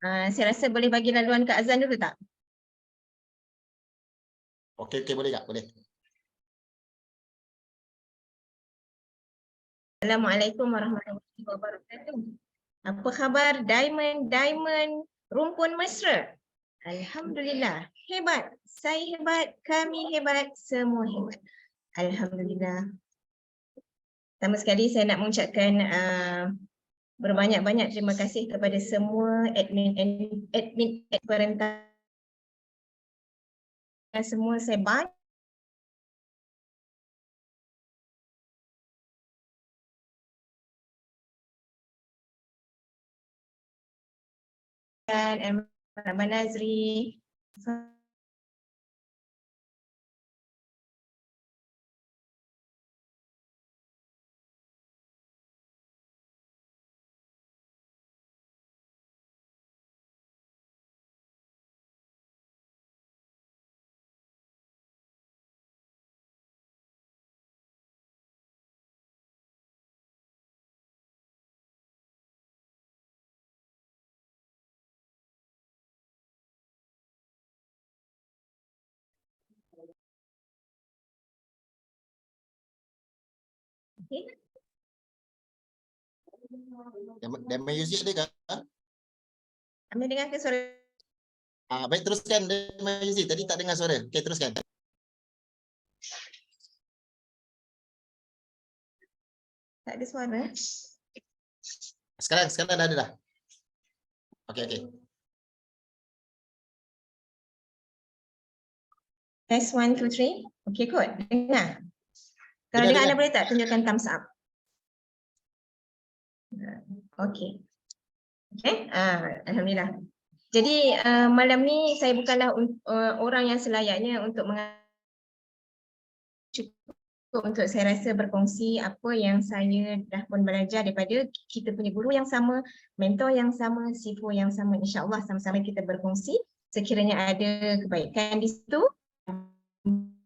Saya rasa boleh bagi laluan ke Azan dulu tak? Okey, boleh tak? Boleh. Assalamualaikum warahmatullahi wabarakatuh. Apa khabar Diamond Rumpun Mesra? Alhamdulillah. Hebat. Saya hebat, kami hebat, semua hebat. Alhamdulillah. Pertama sekali saya nak mengucapkan berbanyak-banyak terima kasih kepada semua admin parental semua. Saya banyak dan Rahman Nazri. Okay. Demo music ada ke? Ambil dengar ke suara? Baik, teruskan demo music. Tadi tak dengar suara. Okey, teruskan. Tak ada suara. Sekarang dah ada dah. Okey. Test 1, 2, 3. Okey kot. Dengar. Kalau dengar anda boleh tak tunjukkan thumbs up? Okey. Okey. Alhamdulillah. Jadi malam ni saya bukanlah orang yang selayaknya untuk untuk saya rasa berkongsi apa yang saya dah pun belajar daripada kita punya guru yang sama, mentor yang sama, sifo yang sama. InsyaAllah sama-sama kita berkongsi. Sekiranya ada kebaikan di situ,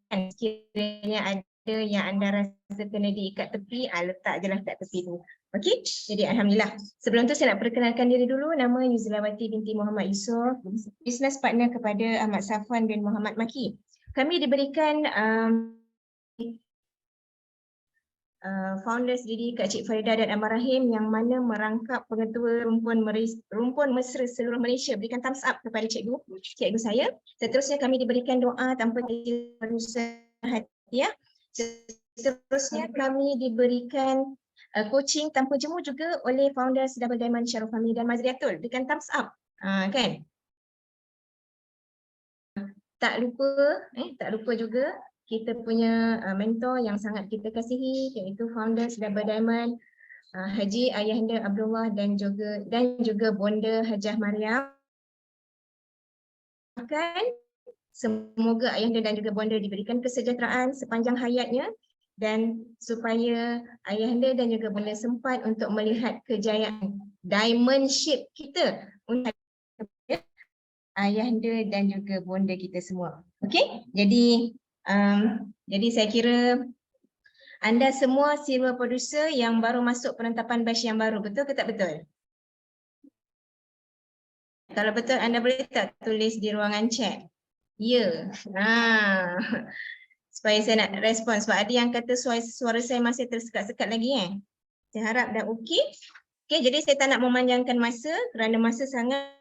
sekiranya ada yang anda rasa kena diikat tepi, letak je lah kat tepi tu. Okey, jadi Alhamdulillah. Sebelum tu saya nak perkenalkan diri dulu. Nama Yuzlawati binti Muhammad Yusof, business partner kepada Ahmad Safwan bin Muhammad Maki. Kami diberikan founders diri Kak Cik Farida dan Amal Rahim yang mana merangkap pengetua rumpun mesra seluruh Malaysia. Berikan thumbs up kepada cikgu saya. Seterusnya kami diberikan doa tanpa hadiah. Seterusnya kami diberikan coaching tanpa jemu juga oleh founders Double Diamond Syarul Fahmi dan Mazriatul. Berikan thumbs up. Kan? Tak lupa juga kita punya mentor yang sangat kita kasihi, iaitu founders Double Diamond Haji Ayahanda Abdullah dan juga Bonda Hajah Mariam. Semoga Ayahanda dan juga Bonda diberikan kesejahteraan sepanjang hayatnya dan supaya Ayahanda dan juga Bonda sempat untuk melihat kejayaan diamondship kita untuk Ayahanda dan juga Bonda kita semua. Okey, jadi saya kira anda semua silver producer yang baru masuk penentapan batch yang baru, betul ke tak betul? Kalau betul anda boleh tak tulis di ruangan chat? Ya. Supaya saya nak respon sebab ada yang kata suara saya masih tersekat-sekat lagi Saya harap dah okey. Okey, jadi saya tak nak memanjangkan masa kerana masa sangat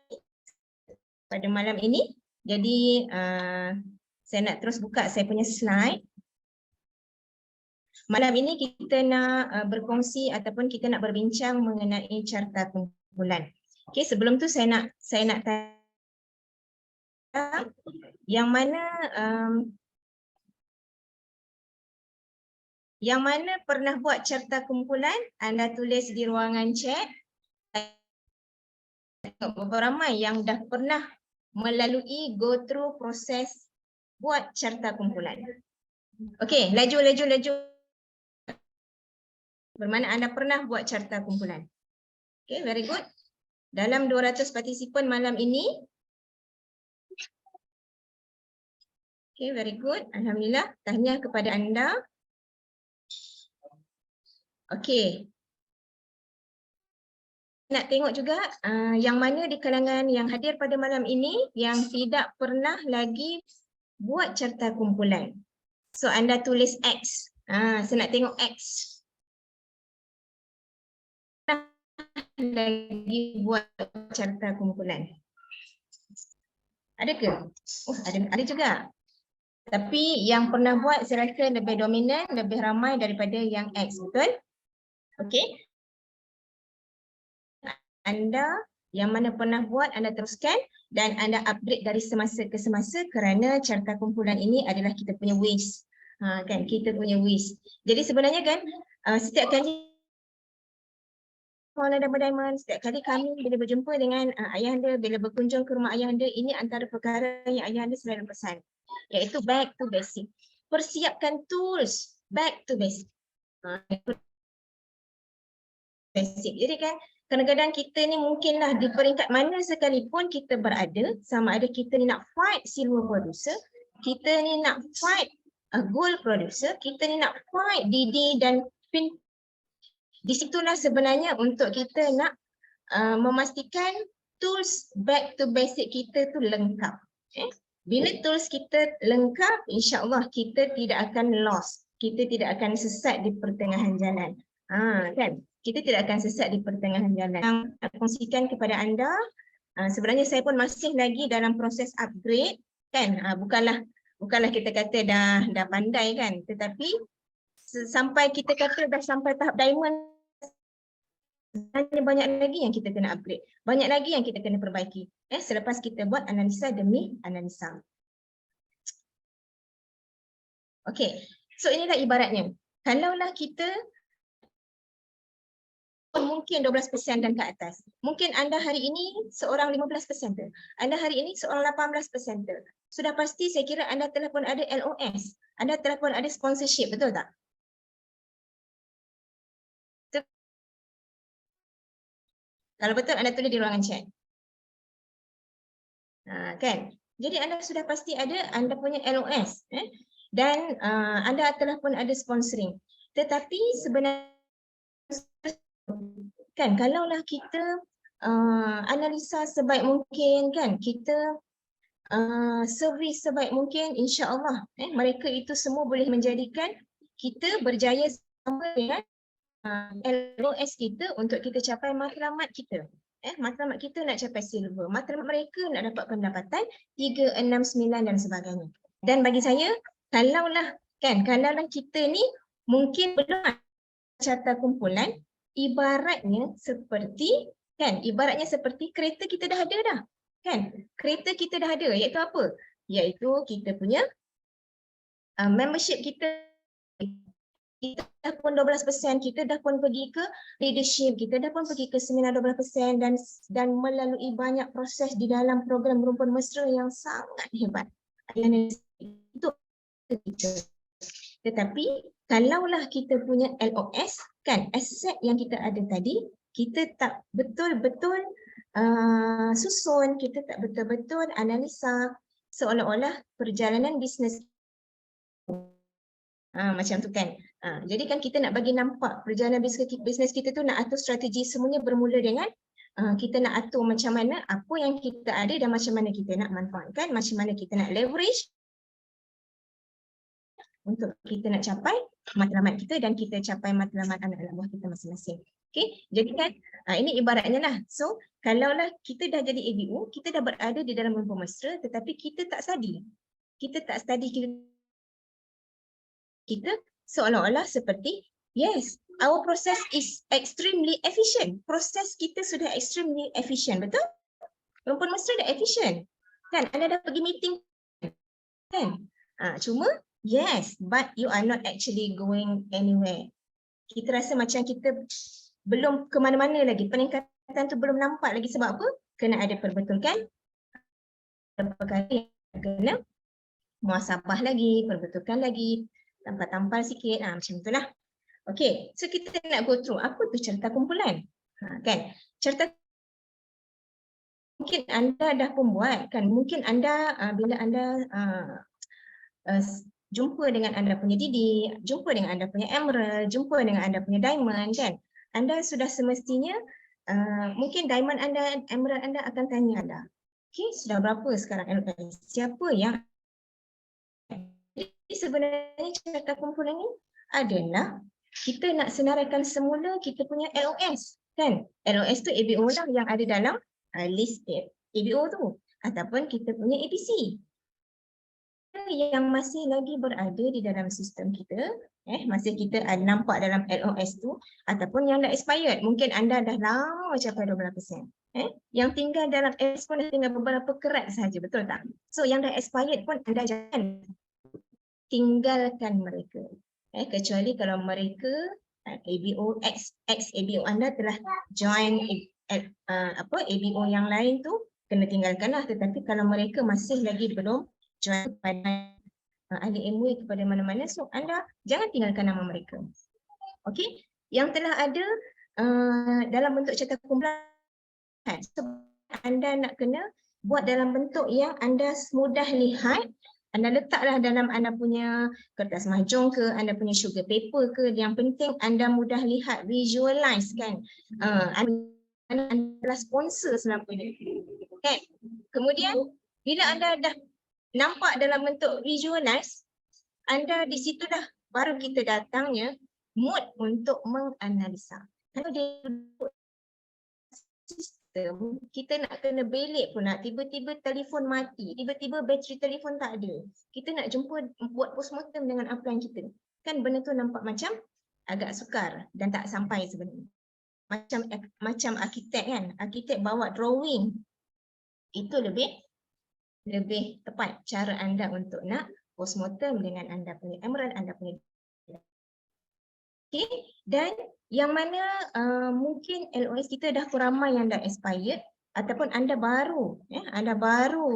pada malam ini. Jadi saya nak terus buka saya punya slide. Malam ini kita nak berkongsi ataupun kita nak berbincang mengenai carta kumpulan. Okey, sebelum tu saya nak tanya yang mana pernah buat carta kumpulan, anda tulis di ruangan chat. Berapa ramai yang dah pernah melalui go through proses buat carta kumpulan. Okey, laju. Bermakna anda pernah buat carta kumpulan. Okay, very good. Dalam 200 partisipan malam ini. Okay, very good. Alhamdulillah. Tahniah kepada anda. Okay. nak tengok juga yang mana di kalangan yang hadir pada malam ini yang tidak pernah lagi buat carta kumpulan. So anda tulis X. Saya nak tengok X. Lagi buat carta kumpulan. Ada ke? Oh, ada juga. Tapi yang pernah buat saya rasa lebih dominan, lebih ramai daripada yang X, betul? Okey. Anda yang mana pernah buat, anda teruskan dan anda upgrade dari semasa ke semasa kerana carta kumpulan ini adalah kita punya wish. Kan, kita punya wish. Jadi sebenarnya kan, setiap kali Maulana Diamond, setiap kali kami bila berjumpa dengan ayahanda, bila berkunjung ke rumah ayahanda, ini antara perkara yang ayahanda selalu pesan, iaitu back to basic. Persiapkan tools, back to basic. Jadi kan, kadang-kadang kita ni mungkinlah di peringkat mana sekalipun kita berada, sama ada kita ni nak fight silver producer, kita ni nak fight gold producer, kita ni nak fight DD dan pin. Di situlah sebenarnya untuk kita nak memastikan tools back to basic kita tu lengkap. Bila tools kita lengkap, insya-Allah kita tidak akan lost. Kita tidak akan sesat di pertengahan jalan. Kan? Kita tidak akan sesat di pertengahan jalan. Yang saya kongsikan kepada anda, sebenarnya saya pun masih lagi dalam proses upgrade, kan? Bukanlah kita kata dah pandai kan, tetapi sampai kita kata dah sampai tahap diamond, banyak lagi yang kita kena upgrade, banyak lagi yang kita kena perbaiki. Selepas kita buat analisa demi analisa. Okey, so inilah ibaratnya. Kalaulah kita mungkin 12% dan ke atas. Mungkin anda hari ini seorang 15%, anda hari ini seorang 18%. Sudah pasti saya kira anda telah pun ada LOS, anda telah pun ada sponsorship, betul tak? Kalau betul anda tulis di ruangan chat. Kan? Jadi anda sudah pasti ada anda punya LOS dan anda telah pun ada sponsoring. Tetapi sebenarnya kan kalaulah kita analisa sebaik mungkin, kan, kita servis sebaik mungkin, insya-Allah mereka itu semua boleh menjadikan kita berjaya sama dengan LOS kita untuk kita capai matlamat kita. Matlamat kita nak capai silver, matlamat mereka nak dapat pendapatan 3, 6, 9 dan sebagainya. Dan bagi saya, kalaulah kita ni mungkin belum carta kumpulan, ibaratnya seperti kereta kita dah ada dah. Kan? Kereta kita dah ada, iaitu apa? Iaitu kita punya membership kita dah pun 12%, kita dah pun pergi ke leadership, kita dah pun pergi ke seminar 12% dan melalui banyak proses di dalam program rumpun mesra yang sangat hebat. Itu kita. Tetapi kalaulah kita punya LOS, kan, aset yang kita ada tadi, kita tak betul-betul susun, kita tak betul-betul analisa, seolah-olah perjalanan bisnes macam tu kan. Jadi kan kita nak bagi nampak perjalanan bisnes kita tu, nak atur strategi semuanya bermula dengan kita nak atur macam mana apa yang kita ada dan macam mana kita nak manfaatkan, macam mana kita nak leverage untuk kita nak capai matlamat kita dan kita capai matlamat anak-anak buah kita masing-masing. Okey, jadi kan ini ibaratnya lah. So, kalaulah kita dah jadi ABU, kita dah berada di dalam rumpun mesra tetapi kita tak study. Kita seolah-olah seperti, yes, our process is extremely efficient. Proses kita sudah extremely efficient, betul? Rumpun mesra dah efficient. Kan, anda dah pergi meeting. Kan? Cuma, yes, but you are not actually going anywhere. Kita rasa macam kita belum ke mana-mana lagi. Peningkatan tu belum nampak lagi. Sebab apa? Kena ada perbetulkan. Perkara yang kena muhasabah lagi, perbetulkan lagi. Tampal-tampal sikit, macam itulah. Okey, so kita nak go through apa tu carta kumpulan. Kan, carta mungkin anda dah pun buat, kan, mungkin anda bila anda jumpa dengan anda punya Didi, jumpa dengan anda punya Emerald, jumpa dengan anda punya Diamond, kan, anda sudah semestinya mungkin diamond anda, emerald anda akan tanya anda, okay, sudah berapa sekarang LOS? Siapa yang jadi sebenarnya carta kumpulan ni adalah kita nak senaraikan semula kita punya LOS, kan? LOS tu ABO lah yang ada dalam list ABO tu, ataupun kita punya APC yang masih lagi berada di dalam sistem kita, masih kita nampak dalam LOS tu, ataupun yang dah expired, mungkin anda dah lama capai 12%. Yang tinggal dalam LOS pun tinggal beberapa kerat sahaja, betul tak? So yang dah expired pun anda jangan tinggalkan mereka. Kecuali kalau mereka ABO X ABO anda telah join ABO yang lain tu, kena tinggalkanlah. Tetapi kalau mereka masih lagi belum join kepada ahli MOA kepada mana-mana, so anda jangan tinggalkan nama mereka. Okey, yang telah ada dalam bentuk carta kumpulan, so anda nak kena buat dalam bentuk yang anda mudah lihat. Anda letaklah dalam anda punya kertas mahjong ke, anda punya sugar paper ke, yang penting anda mudah lihat, visualize kan. Anda adalah sponsor selama ini. Kan? Kemudian bila anda dah nampak dalam bentuk visualize, anda di situ dah baru kita datangnya mood untuk menganalisa. Kalau dia sistem, kita nak kena belik pun nak, tiba-tiba telefon mati, tiba-tiba bateri telefon tak ada. Kita nak jumpa buat postmortem dengan upline kita. Kan benda tu nampak macam agak sukar dan tak sampai sebenarnya. Macam arkitek kan, arkitek bawa drawing. Itu lebih tepat cara anda untuk nak postmortem dengan anda punya emerald, anda punya. Okay, dan yang mana mungkin LOS kita dah ramai yang dah expired, ataupun anda baru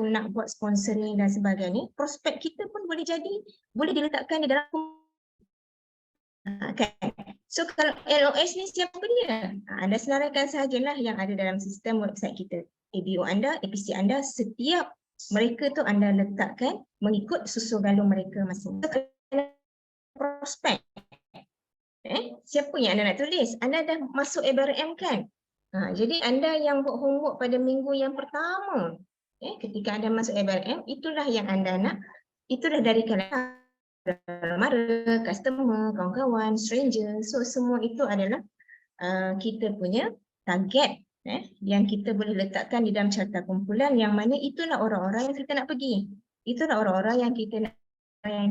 nak buat sponsoring dan sebagainya, prospek kita pun boleh diletakkan di dalam kan. So kalau LOS ni siapa dia? Anda senaraikan sahajalah yang ada dalam sistem website kita. ABO anda, APC anda, setiap mereka tu anda letakkan mengikut susu galur mereka masing-masing. Prospek. Siapa yang anda nak tulis? Anda dah masuk ABRM kan? Jadi anda yang buat homework pada minggu yang pertama, ketika anda masuk ABRM, itulah yang anda nak, itulah dari kalangan mara, customer, kawan-kawan, stranger. So semua itu adalah kita punya target yang kita boleh letakkan di dalam carta kumpulan, yang mana itulah orang-orang yang kita nak pergi. Itulah orang-orang yang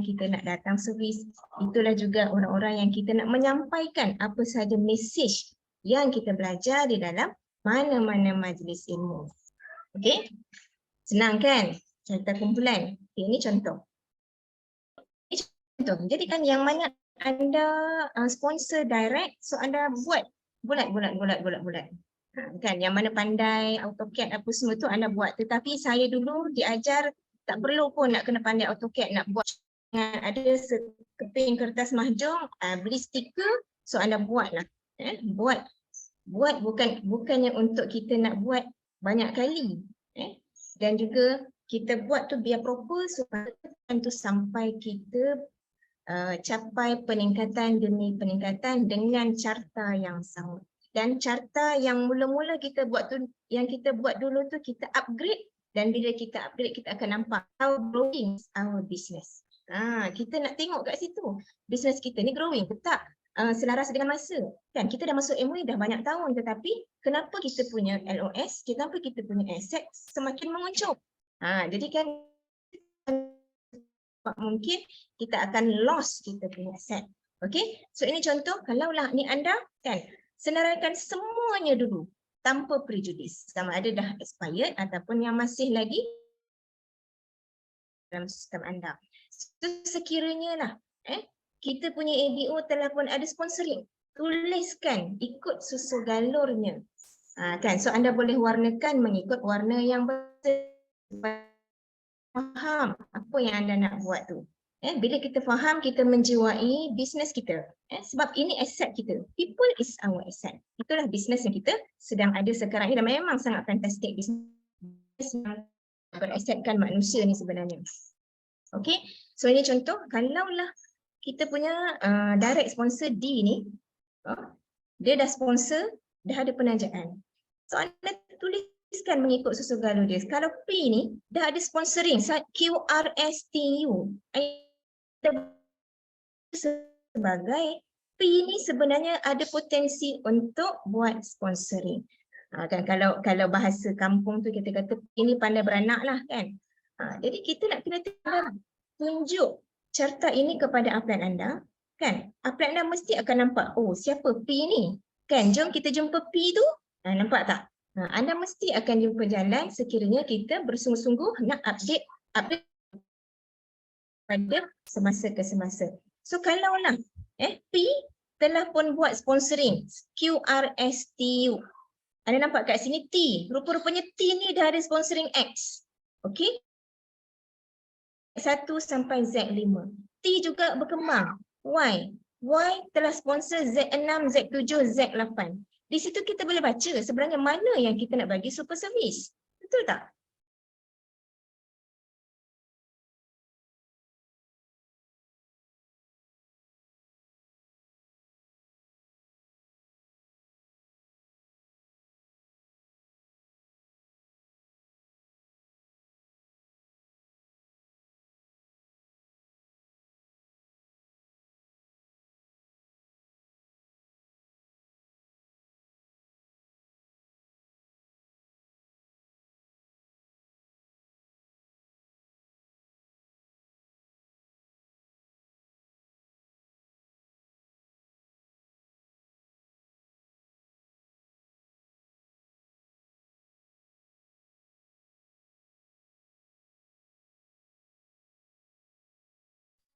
kita nak datang servis. Itulah juga orang-orang yang kita nak menyampaikan apa sahaja mesej yang kita belajar di dalam mana-mana majlis ilmu. Okey? Senang kan? Carta kumpulan. Okay, ini contoh. Jadi kan yang mana anda sponsor direct, so anda buat bulat. Kan yang mana pandai AutoCAD apa semua tu anda buat. Tetapi saya dulu diajar tak perlu pun nak kena pandai AutoCAD, nak buat ada sekeping kertas mahjong, beli stiker, so anda buatlah. Buat bukannya untuk kita nak buat banyak kali. Dan juga kita buat tu biar proper supaya tu sampai kita capai peningkatan demi peningkatan dengan carta yang sama. Dan carta yang mula-mula kita buat tu, yang kita buat dulu tu kita upgrade, dan bila kita upgrade kita akan nampak how growing our business. Kita nak tengok kat situ bisnes kita ni growing ke tak, selaras dengan masa. Kan kita dah masuk MOA dah banyak tahun, tetapi kenapa kita punya LOS, kenapa kita punya aset semakin menguncung. Jadi kan mungkin kita akan lost kita punya aset. Okey, so ini contoh. Kalaulah ni anda kan senaraikan semuanya dulu tanpa prejudis, sama ada dah expired ataupun yang masih lagi dalam sistem anda. So, sekiranya lah kita punya ABO telah pun ada sponsoring, tuliskan ikut susu galurnya. Kan, so anda boleh warnakan mengikut warna yang faham apa yang anda nak buat tu. Bila kita faham, kita menjiwai bisnes kita. Sebab ini aset kita. People is our asset. Itulah bisnes yang kita sedang ada sekarang ini, dan memang sangat fantastik bisnes yang berasetkan manusia ni sebenarnya. Okey, so ini contoh. Kalaulah kita punya direct sponsor D ni, dia dah sponsor, dah ada penajaan. So anda tuliskan mengikut susu galur dia. Kalau P ni dah ada sponsoring, QRSTU. Sebagai P ni sebenarnya ada potensi untuk buat sponsoring. Kan kalau bahasa kampung tu kita kata ini pandai beranak lah kan. Jadi kita nak kena tunjuk carta ini kepada upline anda kan. Upline anda mesti akan nampak, oh siapa P ni kan, jom kita jumpa P tu. Nampak tak? Anda mesti akan jumpa jalan sekiranya kita bersungguh-sungguh nak update pada semasa ke semasa. So kalaulah P telah pun buat sponsoring QRSTU. Anda nampak kat sini T. Rupa-rupanya T ni dah ada sponsoring X. Okey. 1 sampai Z5. T juga berkembang. Y. Y telah sponsor Z6, Z7, Z8. Di situ kita boleh baca sebenarnya mana yang kita nak bagi super service. Betul tak?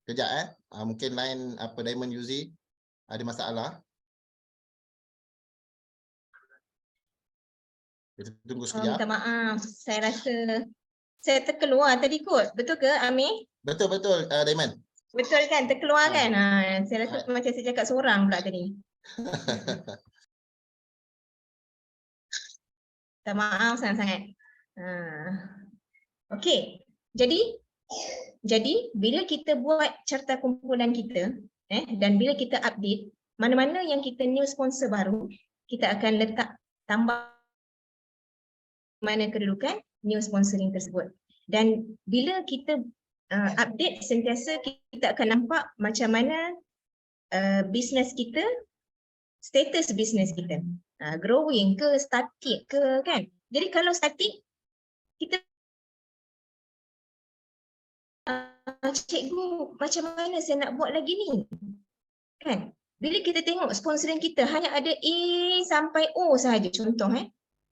Kejap mungkin line Diamond Yuzi ada masalah. Kita tunggu sekejap. Minta maaf. Saya rasa saya terkeluar tadi kot. Betul ke Amir? Betul Diamond. Betul kan? Terkeluar kan? Saya rasa macam saya cakap seorang pula tadi. Minta maaf sangat-sangat. Okey. Jadi bila kita buat carta kumpulan kita dan bila kita update mana-mana yang kita new sponsor baru, kita akan letak tambah mana kedudukan new sponsoring tersebut. Dan bila kita update sentiasa kita akan nampak macam mana bisnes kita, status bisnes kita. Growing ke, static ke kan. Jadi kalau static kita cikgu macam mana saya nak buat lagi ni kan. Bila kita tengok sponsoring kita hanya ada A sampai O sahaja contoh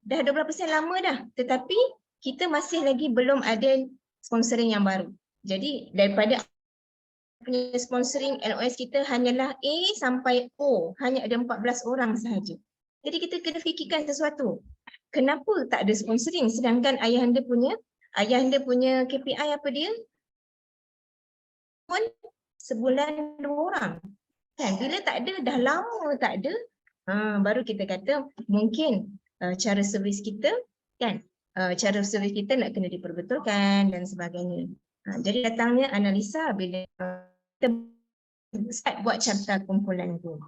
dah 12% lama dah, tetapi kita masih lagi belum ada sponsoring yang baru. Jadi daripada punya sponsoring LOS kita hanyalah A sampai O, hanya ada 14 orang sahaja. Jadi kita kena fikirkan sesuatu. Kenapa tak ada sponsoring sedangkan ayahanda punya KPI apa dia? Pun sebulan 2 orang. Kan bila tak ada, dah lama tak ada, baru kita kata mungkin cara servis kita kan, cara servis kita nak kena diperbetulkan dan sebagainya. Jadi datangnya analisa bila kita start buat carta kumpulan itu.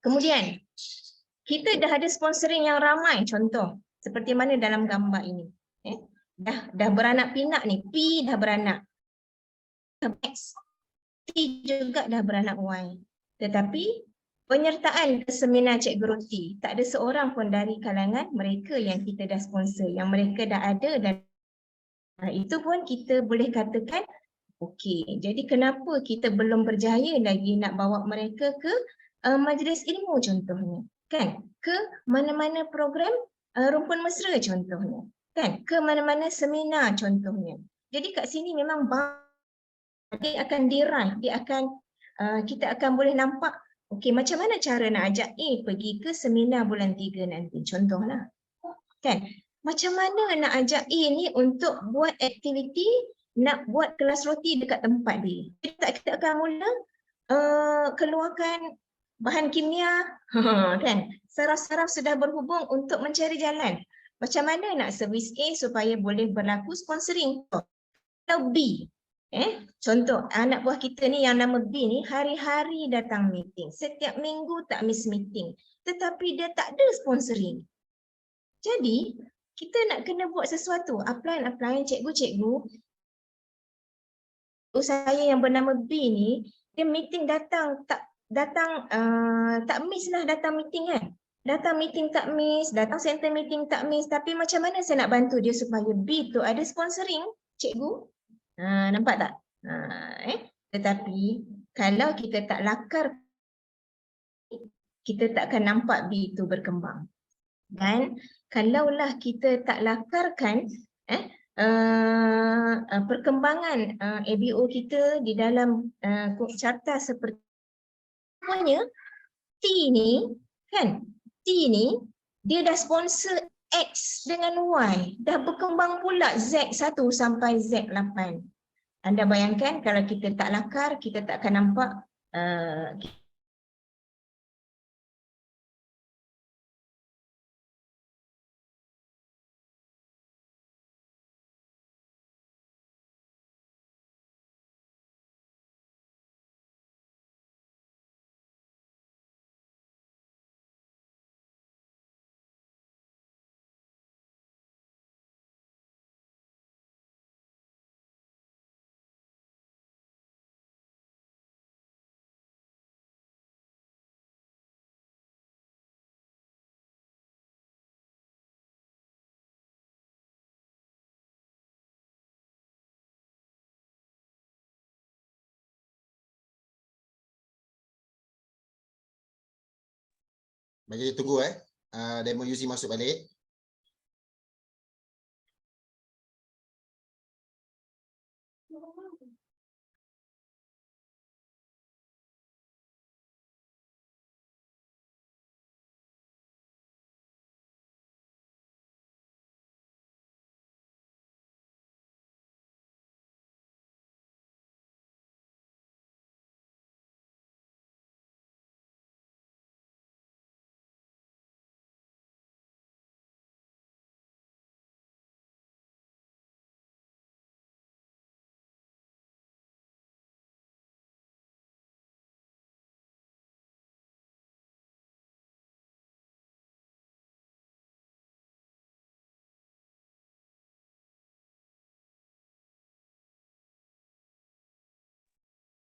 Kemudian kita dah ada sponsoring yang ramai, contoh seperti mana dalam gambar ini. Dah beranak pinak ni, P dah beranak. X, T juga dah beranak Y. Tetapi penyertaan ke seminar Cikgu Roti, tak ada seorang pun dari kalangan mereka yang kita dah sponsor, yang mereka dah ada dan itu pun kita boleh katakan okey. Jadi kenapa kita belum berjaya lagi nak bawa mereka ke majlis ilmu contohnya, kan? Ke mana-mana program rumpun mesra contohnya, kan? Ke mana-mana seminar contohnya. Jadi kat sini memang dia akan derive, kita akan boleh nampak okey macam mana cara nak ajak A pergi ke seminar bulan 3 nanti contohlah. Kan? Macam mana nak ajak A ni untuk buat aktiviti, nak buat kelas roti dekat tempat dia. Kita akan mula keluarkan bahan kimia, kan? Saraf-saraf sudah berhubung untuk mencari jalan. Macam mana nak servis A supaya boleh berlaku sponsoring. Atau B. Contoh anak buah kita ni yang nama B ni hari-hari datang meeting. Setiap minggu tak miss meeting. Tetapi dia tak ada sponsoring. Jadi kita nak kena buat sesuatu. Upline cikgu. Saya yang bernama B ni, dia meeting datang tak miss lah datang meeting kan. Datang meeting tak miss, datang center meeting tak miss. Tapi macam mana saya nak bantu dia supaya B tu ada sponsoring, cikgu? Nampak tak? Tetapi kalau kita tak lakar, kita tak akan nampak B tu berkembang. Dan kalaulah kita tak lakarkan perkembangan ABO kita di dalam carta seperti T ni kan, T ni dia dah sponsor X dengan Y, dah berkembang pula Z1 sampai Z8. Anda bayangkan kalau kita tak lakar, kita tak akan nampak Jadi tunggu demo UZ masuk balik.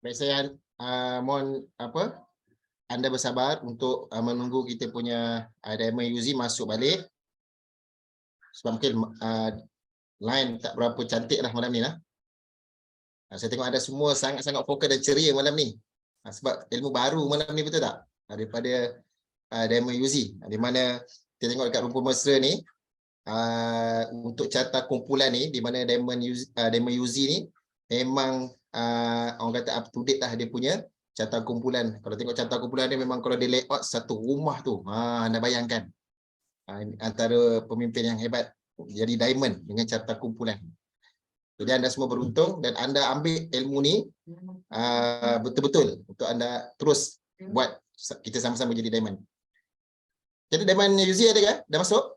Baik, saya mohon anda bersabar untuk menunggu kita punya demo UZ masuk balik. Sebab mungkin line tak berapa cantik lah malam ni lah. Saya tengok ada semua sangat-sangat fokus dan ceria malam ni. Sebab ilmu baru malam ni, betul tak? Daripada demo UZ. Di mana kita tengok dekat rumpun mesra ni, untuk carta kumpulan ni, di mana demo UZ ni memang orang kata up to date lah dia punya carta kumpulan. Kalau tengok carta kumpulan dia memang kalau dia layout satu rumah tu, anda bayangkan antara pemimpin yang hebat jadi diamond dengan carta kumpulan. Jadi anda semua beruntung dan anda ambil ilmu ni betul-betul untuk anda terus buat kita sama-sama jadi diamond. Jadi diamond UZ ada ke? Dah masuk?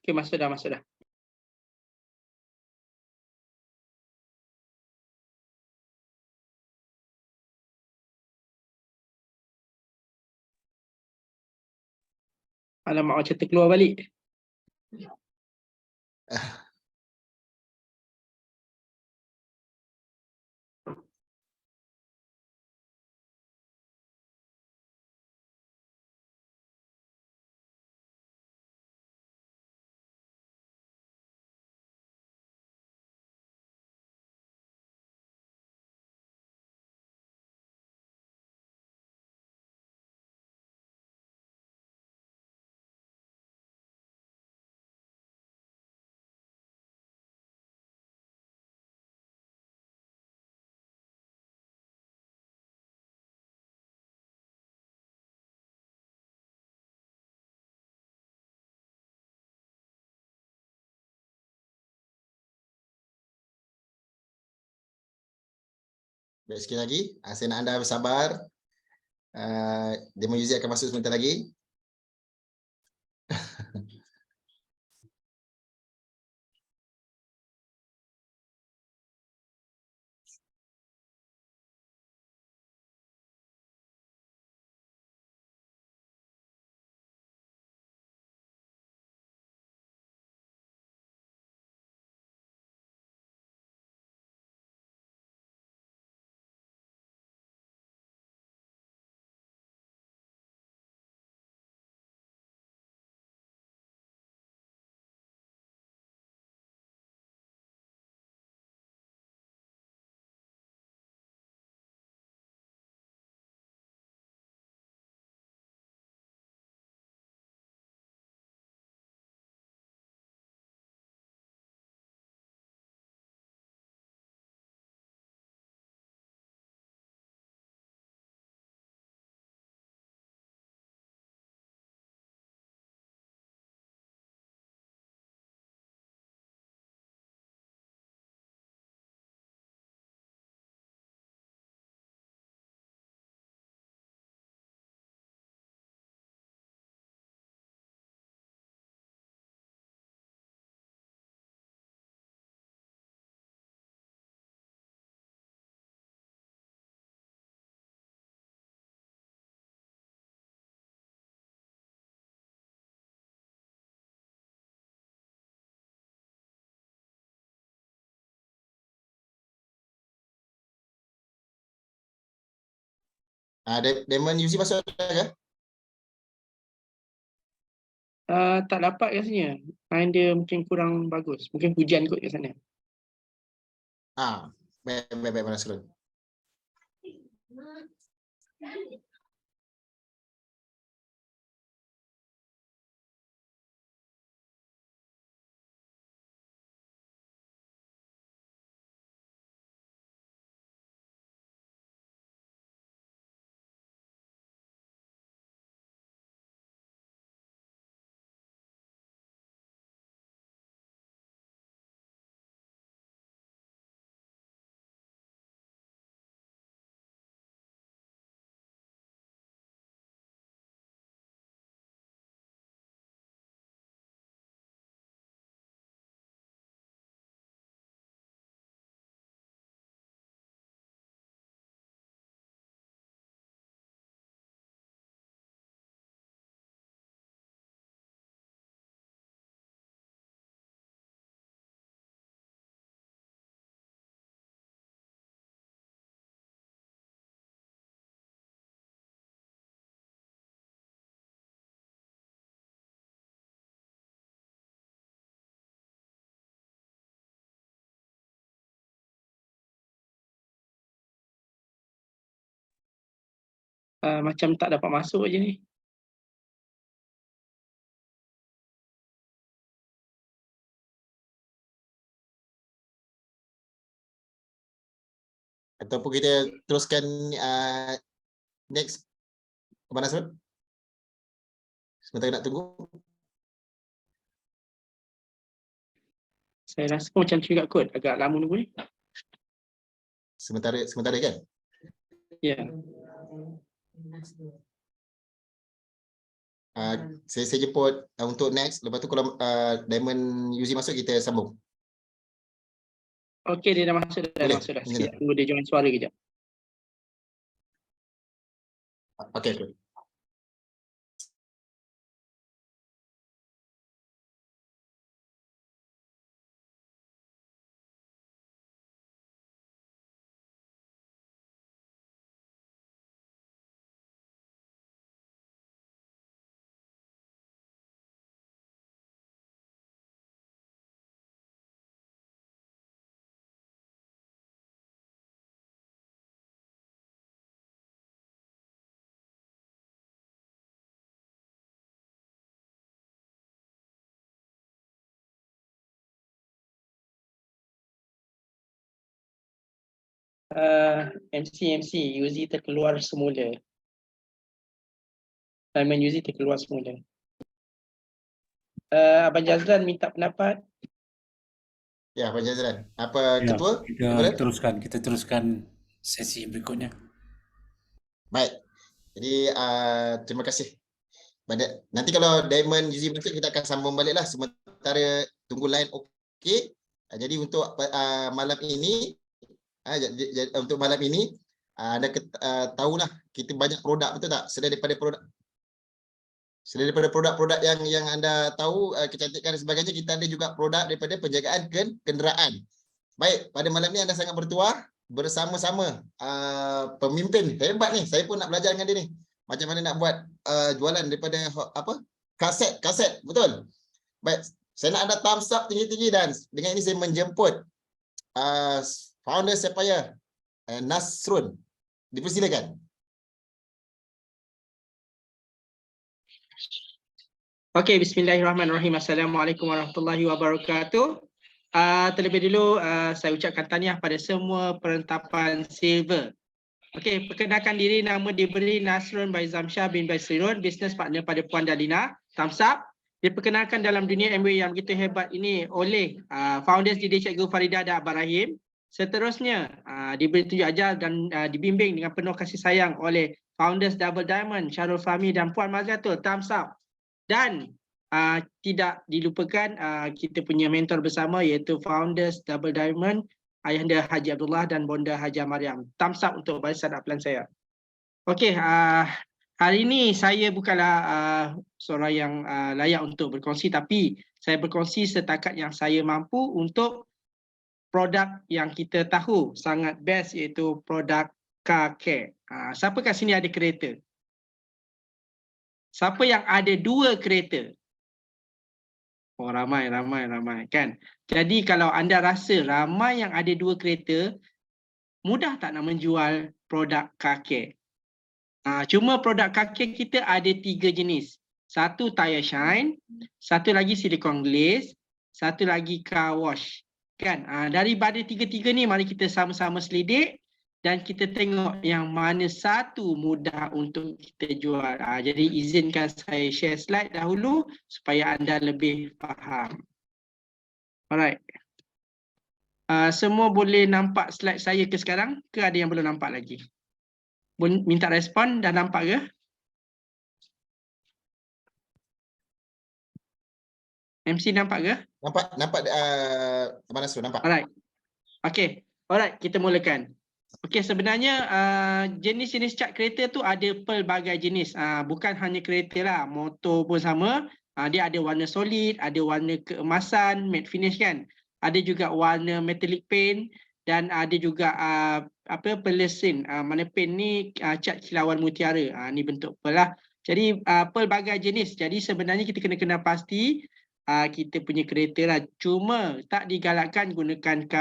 Okey, masuk dah. Alamak, macam terkeluar balik. Baik, sekali lagi, saya nak anda bersabar. Demo UZ akan masuk sebentar lagi. Diamond UZ masuk ada ke? Tak dapat rasanya. Main dia mungkin kurang bagus. Mungkin hujan kot kat sana. Baik Nasrul. Macam tak dapat masuk je ni. Ataupun kita teruskan next Abang Nasrul. Sementara nak tunggu. Saya rasa macam tu juga kot. Agak lama nunggu ni. Sementara kan? Ya. Saya jemput untuk next. Lepas tu kalau Diamond UZ masuk kita sambung. Okey, dia dah masuk dah. Boleh? Masuk dah. Boleh. Sekejap tunggu dia join suara kejap. Okey. MC UZ terkeluar semula. Diamond UZ terkeluar semula. Abang Jazlan minta pendapat. Ya, Abang Jazlan. Apa Ya, ketua? kita teruskan sesi berikutnya. Baik. Jadi terima kasih. Nanti kalau Diamond UZ masuk kita akan sambung baliklah sementara tunggu line okey. Jadi untuk malam ini untuk malam ini anda tahulah kita banyak produk, betul tak? Selain daripada produk-produk yang anda tahu kecantikan dan sebagainya, kita ada juga produk daripada penjagaan kenderaan. Baik, pada malam ni anda sangat bertuah bersama-sama pemimpin hebat ni. Saya pun nak belajar dengan dia ni. Macam mana nak buat jualan daripada kaset, betul? Baik, saya nak anda thumbs up tinggi-tinggi dan dengan ini saya menjemput founder Sapphire Nasrul. Dipersilakan. Okey, bismillahirrahmanirrahim. Assalamualaikum warahmatullahi wabarakatuh. Terlebih dulu saya ucapkan tahniah pada semua perentapan silver. Okey, perkenalkan diri, nama diberi Nasrul by Zamsyah bin Basirun, business partner pada Puan Dalina. Thumbs up. Diperkenalkan dalam dunia MW yang begitu hebat ini oleh founders Didik Cikgu Farida dan Abang Rahim. Seterusnya diberi tunjuk ajar dan dibimbing dengan penuh kasih sayang oleh founders Double Diamond, Syarul Fahmi dan Puan Mazlatul. Thumbs up. Dan tidak dilupakan kita punya mentor bersama iaitu founders Double Diamond, Ayahanda Haji Abdullah dan Bonda Haji Mariam. Thumbs up untuk barisan upline saya. Okey, hari ini saya bukanlah seorang yang layak untuk berkongsi, tapi saya berkongsi setakat yang saya mampu untuk produk yang kita tahu sangat best iaitu produk car care. Siapa kat sini ada kereta? Siapa yang ada 2 kereta? Oh, ramai kan. Jadi kalau anda rasa ramai yang ada 2 kereta, mudah tak nak menjual produk car care? Cuma produk car care kita ada 3 jenis. Satu tire shine, satu lagi silicone glaze, satu lagi car wash. Kan? Daripada 3-3 ni, mari kita sama-sama selidik dan kita tengok yang mana satu mudah untuk kita jual. Jadi izinkan saya share slide dahulu supaya anda lebih faham. Alright. Semua boleh nampak slide saya ke sekarang? Ke ada yang belum nampak lagi? Minta respon, dah nampak ke? MC nampak ke? Nampak Abang Nasrul nampak. Alright. Okay. Alright, kita mulakan. Okey, sebenarnya jenis-jenis cat kereta tu ada pelbagai jenis. Bukan hanya kereta lah, motor pun sama. Dia ada warna solid, ada warna keemasan, matte finish kan. Ada juga warna metallic paint dan ada juga pelesin. Mana paint ni cat kilauan mutiara. Ni bentuk pearl lah. Jadi pelbagai jenis. Jadi sebenarnya kita kena pasti kita punya kereta lah. Cuma tak digalakkan gunakan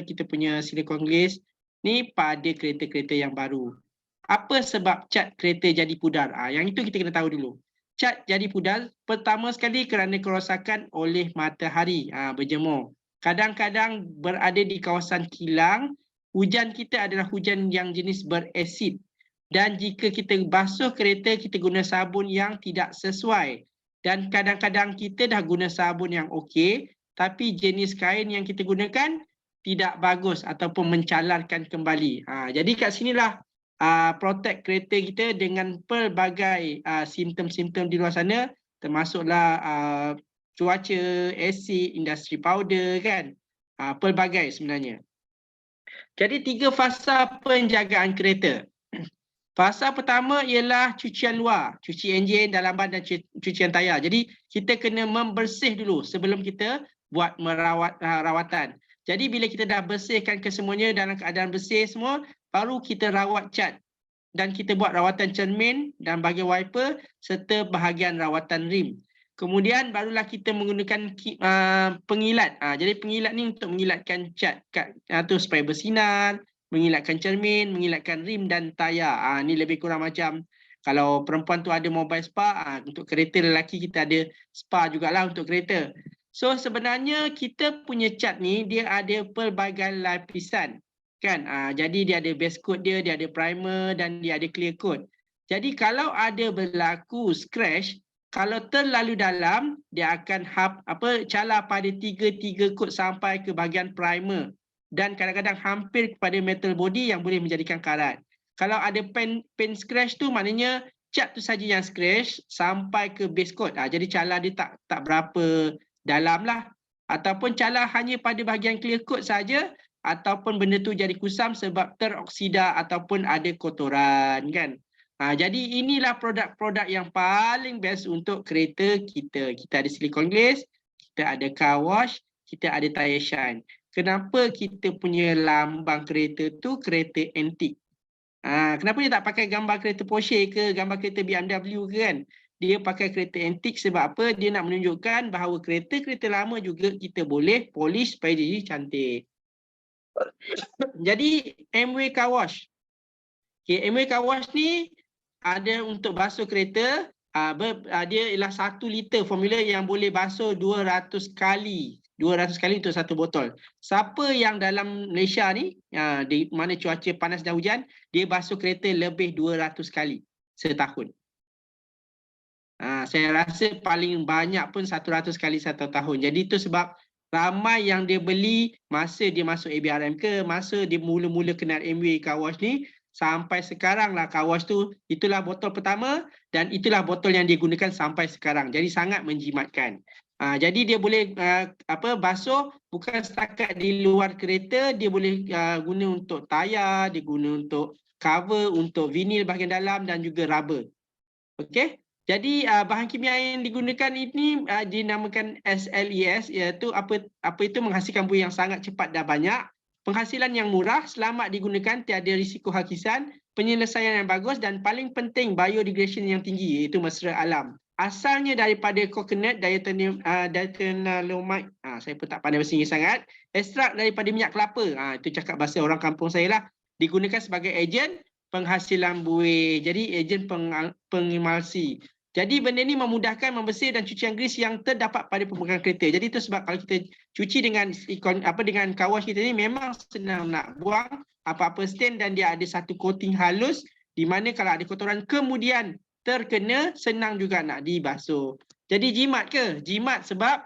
kita punya silicone glaze ni pada kereta-kereta yang baru. Apa sebab cat kereta jadi pudar? Yang itu kita kena tahu dulu. Cat jadi pudar pertama sekali kerana kerosakan oleh matahari berjemur. Kadang-kadang berada di kawasan kilang, hujan kita adalah hujan yang jenis berasid. Dan jika kita basuh kereta, kita guna sabun yang tidak sesuai. Dan kadang-kadang kita dah guna sabun yang okey, tapi jenis kain yang kita gunakan tidak bagus ataupun mencalarkan kembali. Jadi kat sinilah protect kereta kita dengan pelbagai simptom-simptom di luar sana, termasuklah cuaca, asid, industri powder kan. Pelbagai sebenarnya. Jadi 3 fasa penjagaan kereta. Fasa pertama ialah cucian luar, cuci enjin, dalaman dan cucian tayar. Jadi kita kena membersih dulu sebelum kita buat rawatan. Jadi bila kita dah bersihkan kesemuanya dalam keadaan bersih semua, baru kita rawat cat. Dan kita buat rawatan cermin dan bahagian wiper serta bahagian rawatan rim. Kemudian barulah kita menggunakan pengilat. Jadi pengilat ni untuk mengilatkan cat tu supaya bersinar, mengilatkan cermin, mengilatkan rim dan tayar. Ni lebih kurang macam kalau perempuan tu ada mobile spa, untuk kereta lelaki kita ada spa jugalah untuk kereta. So sebenarnya kita punya cat ni dia ada pelbagai lapisan kan. Jadi dia ada base coat dia ada primer dan dia ada clear coat. Jadi kalau ada berlaku scratch, kalau terlalu dalam dia akan calar pada 3 coat sampai ke bahagian primer dan kadang-kadang hampir kepada metal body yang boleh menjadikan karat. Kalau ada paint scratch tu maknanya cat tu saja yang scratch sampai ke base coat. Jadi calar dia tak berapa dalam lah, ataupun calar hanya pada bahagian clear coat saja, ataupun benda tu jadi kusam sebab teroksida ataupun ada kotoran kan. Jadi inilah produk-produk yang paling best untuk kereta kita. Kita ada silicone glaze, kita ada car wash, kita ada tire shine. Kenapa kita punya lambang kereta tu kereta antik? Kenapa dia tak pakai gambar kereta Porsche ke, gambar kereta BMW ke kan? Dia pakai kereta antik sebab apa? Dia nak menunjukkan bahawa kereta-kereta lama juga kita boleh polish supaya jadi cantik. Jadi Amway Car Wash. Amway Car Wash ni ada untuk basuh kereta. Dia ialah 1 liter formula yang boleh basuh 200 kali. 200 kali untuk 1 botol. Siapa yang dalam Malaysia ni, di mana cuaca panas dan hujan, dia basuh kereta lebih 200 kali setahun. Saya rasa paling banyak pun 100 kali 1 tahun. Jadi itu sebab ramai yang dia beli masa dia masuk ABRM ke, masa dia mula-mula kenal Amway Car Wash ni, sampai sekarang lah car wash tu, itulah botol pertama dan itulah botol yang dia gunakan sampai sekarang. Jadi sangat menjimatkan. Jadi dia boleh basuh bukan setakat di luar kereta, dia boleh guna untuk tayar, dia guna untuk cover, untuk vinyl bahagian dalam dan juga rubber. Okey. Jadi bahan kimia yang digunakan ini dinamakan SLES, iaitu apa itu menghasilkan buih yang sangat cepat dan banyak penghasilan yang murah, selamat digunakan, tiada risiko hakisan, penyelesaian yang bagus dan paling penting biodegradation yang tinggi iaitu mesra alam. Asalnya daripada coconut, diethylomide, saya pun tak pandai bahasa Inggeris sangat. Ekstrak daripada minyak kelapa, itu cakap bahasa orang kampung saya lah. Digunakan sebagai ejen penghasilan buih. Jadi ejen pengemulsi. Jadi benda ni memudahkan membersih dan cucian grease yang terdapat pada pemegang kereta. Jadi itu sebab kalau kita cuci dengan dengan car wash kita ni memang senang nak buang apa-apa stain dan dia ada satu coating halus di mana kalau ada kotoran kemudian terkena senang juga nak dibasuh. Jadi jimat ke? Jimat sebab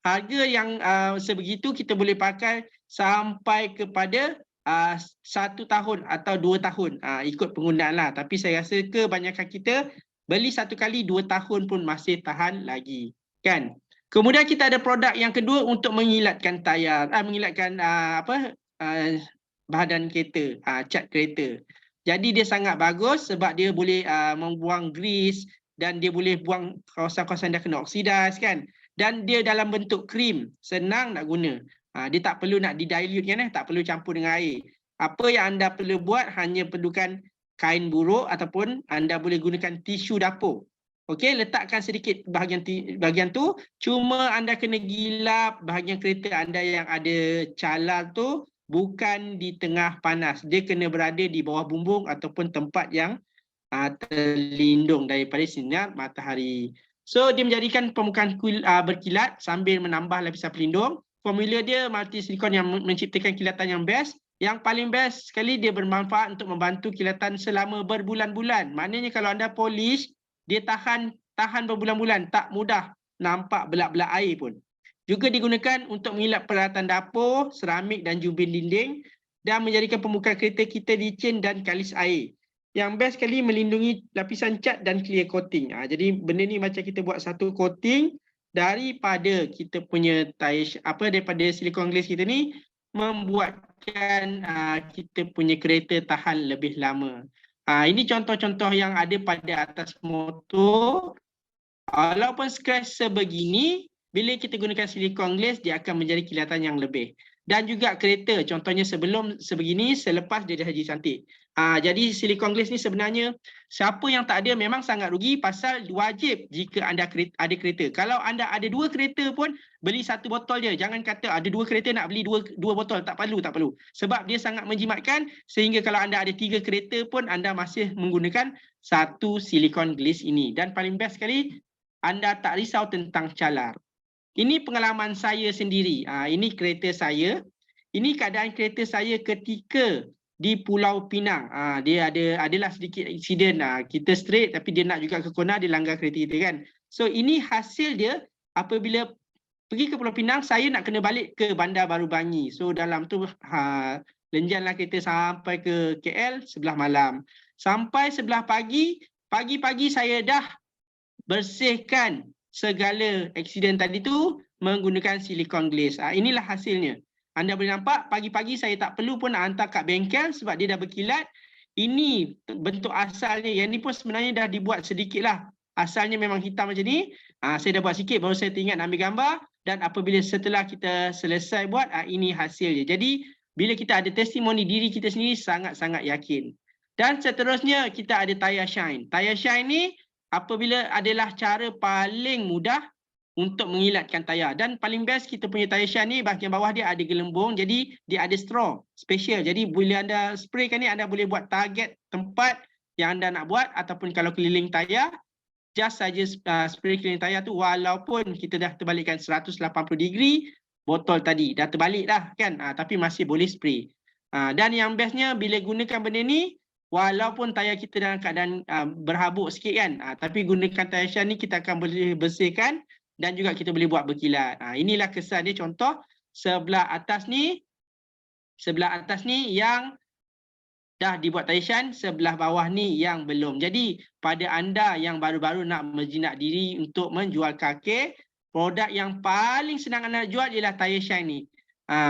harga yang sebegitu kita boleh pakai sampai kepada 1 tahun atau 2 tahun ikut penggunaan lah. Tapi saya rasa kebanyakan kita beli 1 kali 2 tahun pun masih tahan lagi, kan? Kemudian kita ada produk yang kedua untuk mengilatkan tayar, mengilatkan badan kereta, cat kereta. Jadi dia sangat bagus sebab dia boleh membuang grease dan dia boleh buang kawasan-kawasan dah kena oksidas, kan? Dan dia dalam bentuk krim, senang nak guna. Dia tak perlu nak didilute kan, tak perlu campur dengan air. Apa yang anda perlu buat hanya perlukan kain buruk ataupun anda boleh gunakan tisu dapur. Okey, letakkan sedikit bahagian tu, cuma anda kena gilap bahagian kereta anda yang ada calar tu bukan di tengah panas. Dia kena berada di bawah bumbung ataupun tempat yang terlindung daripada sinar matahari. So dia menjadikan permukaan berkilat sambil menambah lapisan pelindung. Formula dia multi silikon yang menciptakan kilatan yang best. Yang paling best sekali dia bermanfaat untuk membantu kilatan selama berbulan-bulan. Maknanya kalau anda polish, dia tahan berbulan-bulan, tak mudah nampak belak-belak air pun. Juga digunakan untuk mengilap peralatan dapur, seramik dan jubin dinding dan menjadikan permukaan kereta kita licin dan kalis air. Yang best sekali melindungi lapisan cat dan clear coating. Jadi benda ni macam kita buat satu coating daripada kita punya daripada silikon glaze kita ni membuatkan kita punya kereta tahan lebih lama. Ini contoh-contoh yang ada pada atas motor. Walaupun scratch sebegini, bila kita gunakan silikon glaze, dia akan menjadi kilatan yang lebih. Dan juga kereta, contohnya sebelum sebegini, selepas dia dah jadi cantik. Jadi silikon glaze ni sebenarnya siapa yang tak ada memang sangat rugi pasal wajib jika anda ada kereta. Kalau anda ada 2 kereta pun beli 1 botol je. Jangan kata ada 2 kereta nak beli 2 botol. Tak perlu. Sebab dia sangat menjimatkan sehingga kalau anda ada 3 kereta pun anda masih menggunakan satu silikon glaze ini. Dan paling best sekali, anda tak risau tentang calar. Ini pengalaman saya sendiri. Ini kereta saya. Ini keadaan kereta saya ketika di Pulau Pinang. Dia adalah sedikit insiden. Kita straight tapi dia nak juga ke Kona, dia langgar kereta kita kan. So ini hasil dia apabila pergi ke Pulau Pinang, saya nak kena balik ke Bandar Baru Bangi. So dalam tu lenjanlah kereta sampai ke KL sebelah malam. Sampai sebelah pagi saya dah bersihkan segala aksiden tadi tu menggunakan silikon glaze. Inilah hasilnya. Anda boleh nampak pagi-pagi saya tak perlu pun nak hantar kat bengkel sebab dia dah berkilat. Ini bentuk asalnya. Yang ni pun sebenarnya dah dibuat sedikit lah. Asalnya memang hitam macam ni. Saya dah buat sikit baru saya teringat nak ambil gambar. Dan apabila setelah kita selesai buat, ini hasilnya. Jadi bila kita ada testimoni diri kita sendiri sangat-sangat yakin. Dan seterusnya kita ada tayar shine. Tayar shine ni apabila adalah cara paling mudah untuk mengilatkan tayar. Dan paling best kita punya tayar shine ni bahagian bawah dia ada gelembung. Jadi dia ada straw special. Jadi bila anda spraykan ni anda boleh buat target tempat yang anda nak buat ataupun kalau keliling tayar just saja spray keliling tayar tu walaupun kita dah terbalikkan 180 degree botol tadi. Dah terbalik dah kan. Tapi masih boleh spray. Dan yang bestnya bila gunakan benda ni walaupun tayar kita dalam keadaan berhabuk sikit kan. Tapi gunakan tayar shine ni kita akan boleh bersihkan dan juga kita boleh buat berkilat. Inilah kesan dia contoh sebelah atas ni yang dah dibuat tayar shine, sebelah bawah ni yang belum. Jadi pada anda yang baru-baru nak menjinak diri untuk menjual kaki, produk yang paling senang anda jual ialah tayar shine ni.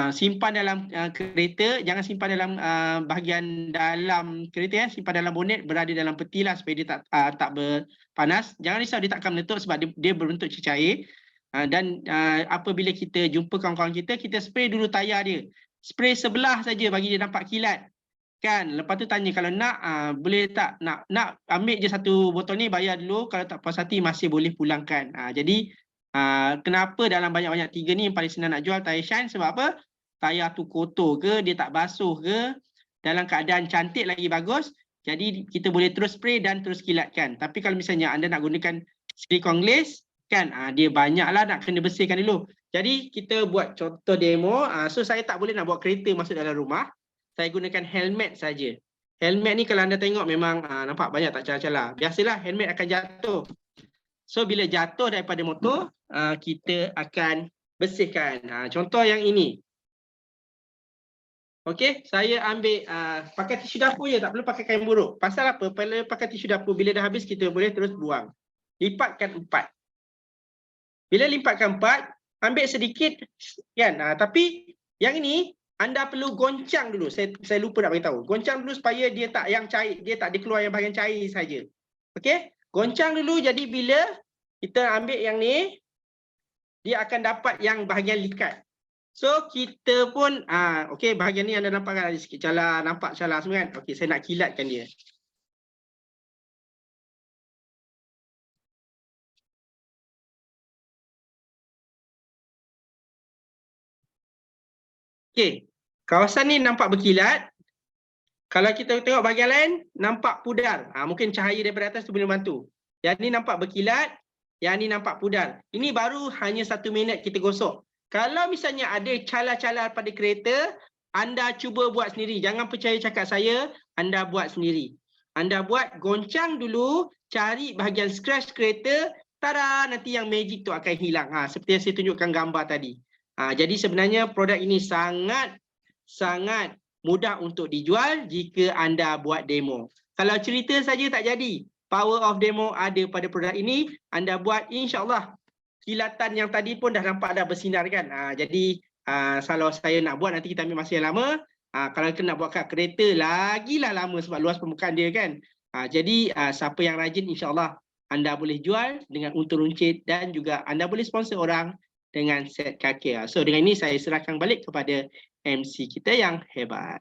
Simpan dalam kereta, jangan simpan dalam bahagian dalam kereta simpan dalam bonet, berada dalam peti lah supaya dia tak berpanas. Jangan risau dia takkan meletup sebab dia berbentuk cecair. Dan apabila kita jumpa kawan-kawan kita spray dulu tayar dia spray sebelah saja bagi dia nampak kilat. Kan, lepas tu tanya kalau nak boleh tak nak ambil je satu botol ni, bayar dulu, kalau tak puas hati masih boleh pulangkan. Jadi kenapa dalam banyak-banyak 3 ni yang paling senang nak jual tayar shine, sebab apa? Tayar tu kotor ke, dia tak basuh ke, dalam keadaan cantik lagi bagus, jadi kita boleh terus spray dan terus kilatkan. Tapi kalau misalnya anda nak gunakan silicone glaze kan, dia banyaklah nak kena bersihkan dulu. Jadi kita buat contoh demo. So saya tak boleh nak bawa kereta masuk dalam rumah. Saya gunakan helmet saja. Helmet ni kalau anda tengok memang nampak banyak tak calar-calar. Biasalah helmet akan jatuh. So bila jatuh daripada motor, kita akan bersihkan. Contoh yang ini. Okey, saya ambil pakai tisu dapur je, tak perlu pakai kain buruk. Pasal apa? Bila pakai tisu dapur, bila dah habis kita boleh terus buang. Lipatkan 4. Bila lipatkan 4, ambil sedikit kan. Tapi yang ini anda perlu goncang dulu. Saya lupa nak beritahu. Goncang dulu supaya dia tak yang cair, dia tak dikeluar yang bahagian cair saja. Okey? Goncang dulu, jadi bila kita ambil yang ni, dia akan dapat yang bahagian likat. So kita pun okey, bahagian ni anda nampak kan ada sikit calar, nampak calar semua kan? Okey, saya nak kilatkan dia. Okey, kawasan ni nampak berkilat. Kalau kita tengok bahagian lain, nampak pudar. Mungkin cahaya daripada atas tu boleh bantu. Yang ni nampak berkilat, yang ni nampak pudar. Ini baru hanya 1 minit kita gosok. Kalau misalnya ada calar-calar pada kereta, anda cuba buat sendiri. Jangan percaya cakap saya, anda buat sendiri. Anda buat, goncang dulu, cari bahagian scratch kereta, tada, nanti yang magic tu akan hilang. Seperti yang saya tunjukkan gambar tadi. Jadi sebenarnya produk ini sangat mudah untuk dijual jika anda buat demo. Kalau cerita saja tak jadi, power of demo ada pada produk ini. Anda buat, insya-Allah kilatan yang tadi pun dah nampak dah bersinar kan. Jadi kalau saya nak buat nanti kita ambil masa yang lama. Kalau kita nak buat kat kereta lagilah lama sebab luas permukaan dia kan. Jadi siapa yang rajin, insya-Allah anda boleh jual dengan untung runcit dan juga anda boleh sponsor orang dengan set kaki. So dengan ini saya serahkan balik kepada MC kita yang hebat.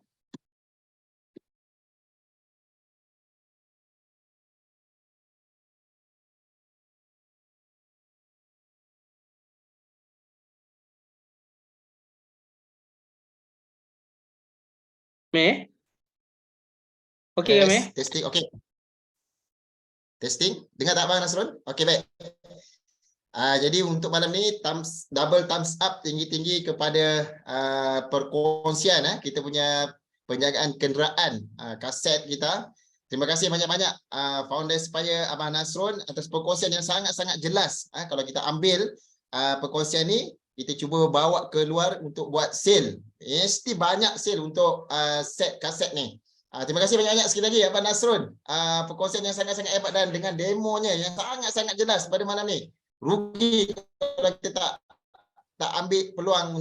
Meh? Okey ke Meh? Testing, okey. Testing. Dengar tak Abang Nasrul? Okey, baik. Jadi untuk malam ni double thumbs up tinggi-tinggi kepada perkongsian kita punya penjagaan kenderaan kaset kita. Terima kasih banyak-banyak founder Aspire Abang Nasrul atas perkongsian yang sangat-sangat jelas. Kalau kita ambil perkongsian ni, kita cuba bawa keluar untuk buat sale. Mesti banyak sale untuk set kaset ni. Terima kasih banyak-banyak sekali lagi Abang Nasrul. Perkongsian yang sangat-sangat hebat dan dengan demonya yang sangat-sangat jelas pada malam ni. Rugi kalau kita tak ambil peluang